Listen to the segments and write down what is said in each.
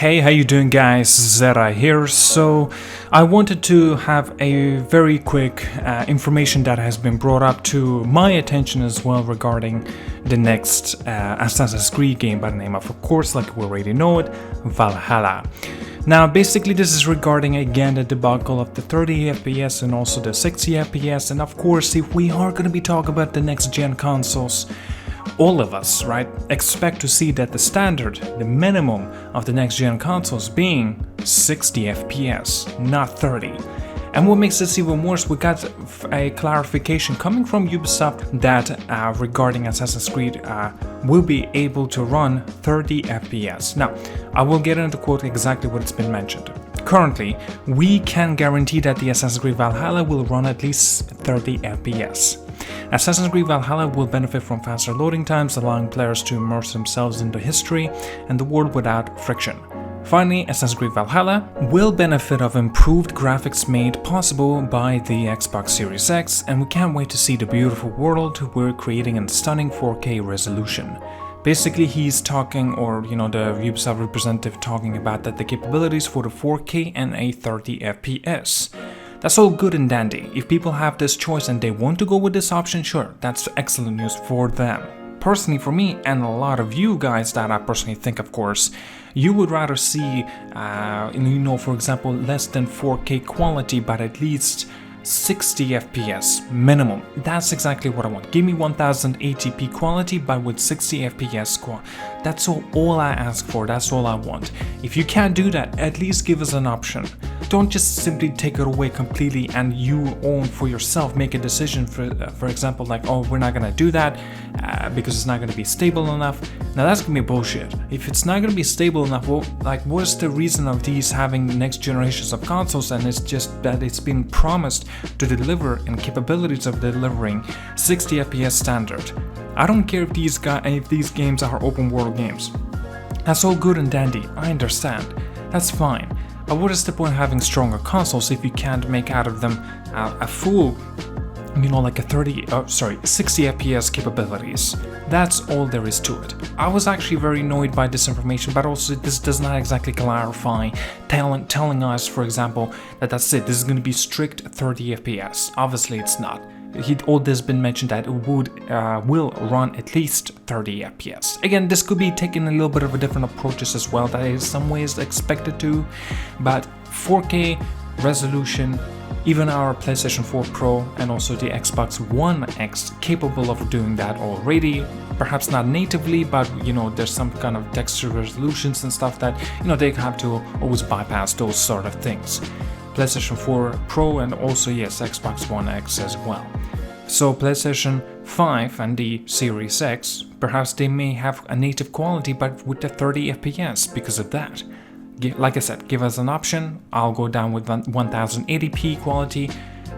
Hey, how you doing guys? ZDEyE here. So I wanted to have a very quick information that has been brought up to my attention as well regarding the next Assassin's Creed game by the name of course, like we already know it, Valhalla. Now basically this is regarding again the debacle of the 30 FPS and also the 60 FPS, and of course if we are going to be talking about the next gen consoles, all of us, right, expect to see that the standard, the minimum of the next gen consoles being 60 FPS, not 30. And what makes this even worse, we got a clarification coming from Ubisoft that regarding Assassin's Creed will be able to run 30 FPS. Now, I will get into quote exactly what it's been mentioned. Currently, we can guarantee that the Assassin's Creed Valhalla will run at least 30 FPS. Assassin's Creed Valhalla will benefit from faster loading times, allowing players to immerse themselves in the history and the world without friction. Finally, Assassin's Creed Valhalla will benefit of improved graphics made possible by the Xbox Series X, and we can't wait to see the beautiful world we're creating in stunning 4K resolution. Basically, he's talking, or the Ubisoft representative talking about that the capabilities for the 4K and a 30 FPS. That's all good and dandy. If people have this choice and they want to go with this option, sure, that's excellent news for them. Personally, for me and a lot of you guys that I personally think, of course, you would rather see, for example, less than 4K quality, but at least 60 FPS minimum. That's exactly what I want. Give me 1080p quality, but with 60 FPS That's all I ask for. That's all I want. If you can't do that, at least give us an option. Don't just simply take it away completely and you own for yourself, make a decision for example, like, oh, we're not gonna do that because it's not gonna be stable enough. Now that's gonna be bullshit. If it's not gonna be stable enough, well, like, what's the reason of these having next generations of consoles? And it's just that it's been promised to deliver and capabilities of delivering 60 FPS standard. I don't care if these games are open world games. That's all good and dandy, I understand. That's fine. But what is the point of having stronger consoles if you can't make out of them a full, like a 60 FPS capabilities? That's all there is to it. I was actually very annoyed by this information, but also this does not exactly clarify, telling us, for example, that's it, this is going to be strict 30 FPS. Obviously it's not. All this been mentioned that it will run at least 30 FPS. Again, this could be taking a little bit of a different approaches as well, that is some ways expected to, but 4K resolution, even our PlayStation 4 Pro and also the Xbox One X capable of doing that already. Perhaps not natively, but there's some kind of texture resolutions and stuff that they have to always bypass those sort of things. PlayStation 4 Pro and also yes, Xbox One X as well. So PlayStation 5 and the Series X, perhaps they may have a native quality but with the 30 FPS because of that. Like I said, give us an option. I'll go down with 1080p quality,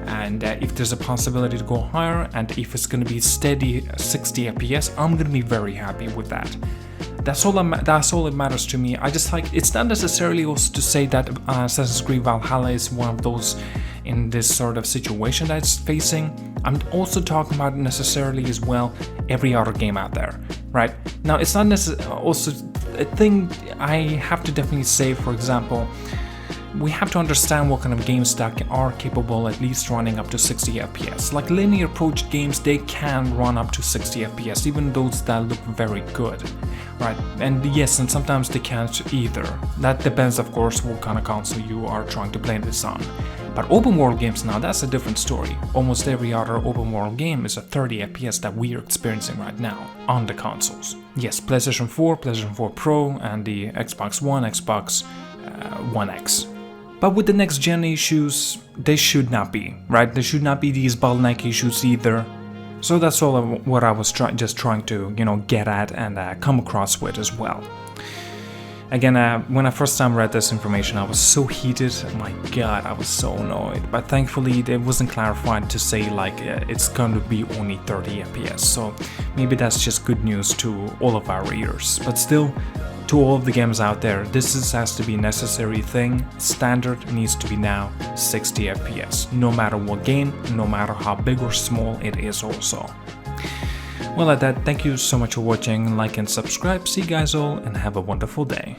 and if there's a possibility to go higher and if it's going to be steady 60 FPS, I'm going to be very happy with that. That's all that matters to me. I just it's not necessarily also to say that Assassin's Creed Valhalla is one of those in this sort of situation that it's facing. I'm also talking about necessarily as well every other game out there, right? Now it's not necessarily also a thing I have to definitely say, for example, we have to understand what kind of games that are capable at least running up to 60 FPS. Like linear approach games, they can run up to 60 FPS, even those that look very good, right? And yes, and sometimes they can't either. That depends, of course, what kind of console you are trying to play this on. But open world games now, that's a different story. Almost every other open world game is a 30 FPS that we are experiencing right now on the consoles. Yes, PlayStation 4, PlayStation 4 Pro, and the Xbox One, Xbox One X. But with the next gen issues, they should not be, right? There should not be these bottleneck issues either. So that's all what I was just trying to, get at and come across with as well. Again, when I first time read this information, I was so heated. My God, I was so annoyed. But thankfully, it wasn't clarified to say like it's going to be only 30 FPS. So maybe that's just good news to all of our readers. But still, to all of the games out there, this has to be a necessary thing. Standard needs to be now 60 FPS, no matter what game, no matter how big or small it is also. Well, at that, thank you so much for watching, like and subscribe, see you guys all, and have a wonderful day.